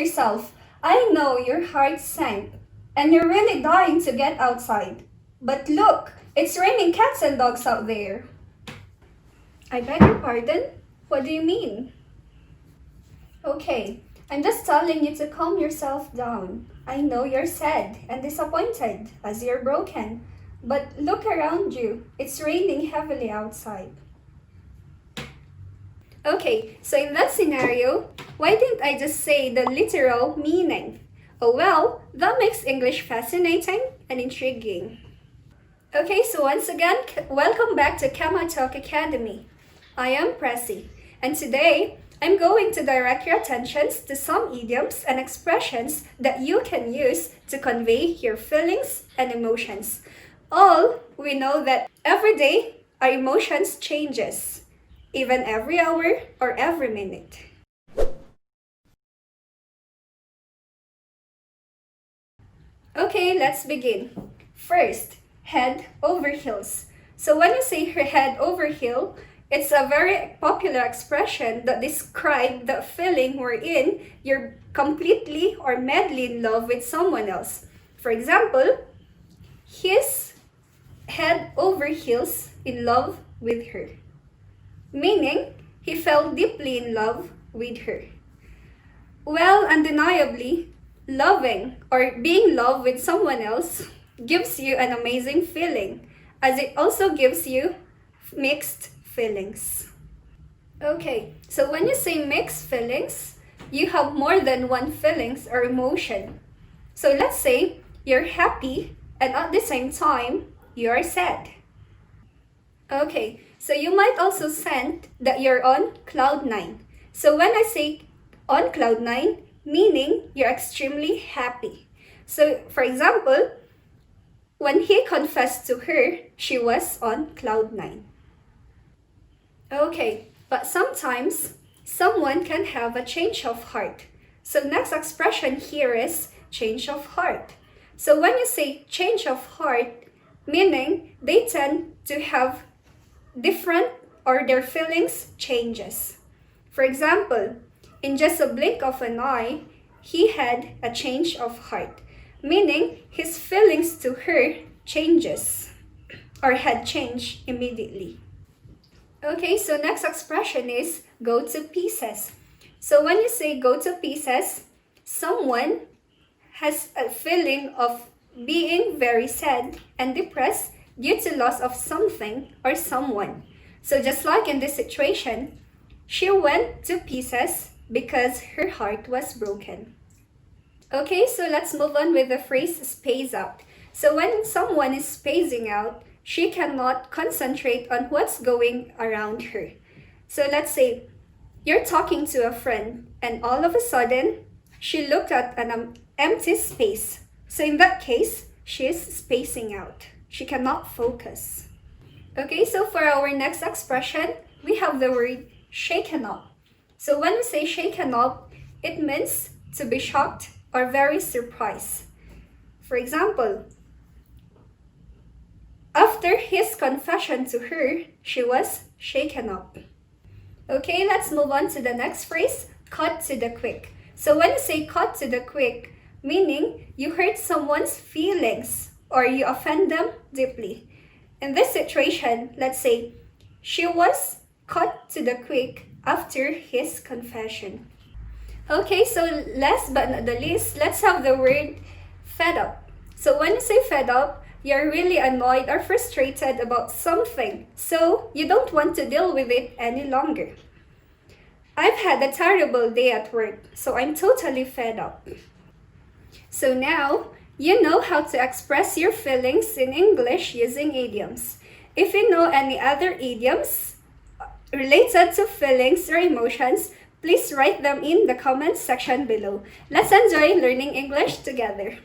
yourself, I know your heart sank, and you're really dying to get outside. But look, it's raining cats and dogs out there. I beg your pardon? What do you mean? Okay, I'm just telling you to calm yourself down. I know you're sad and disappointed as you're broken. But look around you. It's raining heavily outside. Okay, so in that scenario, why didn't I just say the literal meaning? Oh well, that makes English fascinating and intriguing. Okay, so once again, welcome back to Kama Talk Academy. I am Precy, and today, I'm going to direct your attentions to some idioms and expressions that you can use to convey your feelings and emotions. All we know that every day, our emotions changes, even every hour or every minute. Okay, let's begin. First, head over heels. So when you say head over heel, it's a very popular expression that describes the feeling wherein you're completely or madly in love with someone else. For example, he's head over heels in love with her, meaning he fell deeply in love with her. Well, undeniably, loving or being loved with someone else gives you an amazing feeling, as it also gives you mixed feelings. Okay, so when you say mixed feelings, you have more than one feelings or emotion. So let's say you're happy and at the same time, you are sad. Okay, so you might also sense that you're on cloud 9. So when I say on cloud 9, meaning you're extremely happy. So for example, when he confessed to her, she was on cloud 9. Okay, but sometimes someone can have a change of heart. So next expression here is change of heart. So when you say change of heart, meaning they tend to have different or their feelings changes. For example, in just a blink of an eye, he had a change of heart, meaning his feelings to her changes or had changed immediately. Okay, so next expression is go to pieces. So when you say go to pieces, someone has a feeling of being very sad and depressed due to loss of something or someone. So just like in this situation, she went to pieces because her heart was broken. Okay, so let's move on with the phrase space out. So when someone is spacing out, she cannot concentrate on what's going around her. So let's say you're talking to a friend and all of a sudden, she looked at an empty space. So in that case, she is spacing out. She cannot focus. Okay, so for our next expression, we have the word shaken up. So when we say shaken up, it means to be shocked or very surprised. For example, after his confession to her, she was shaken up. Okay, let's move on to the next phrase, cut to the quick. So when you say cut to the quick, meaning you hurt someone's feelings or you offend them deeply. In this situation, let's say she was cut to the quick after his confession. Okay, so last but not the least, let's have the word fed up. So when you say fed up, you're really annoyed or frustrated about something, so you don't want to deal with it any longer. I've had a terrible day at work, so I'm totally fed up. So now, you know how to express your feelings in English using idioms. If you know any other idioms related to feelings or emotions, please write them in the comments section below. Let's enjoy learning English together.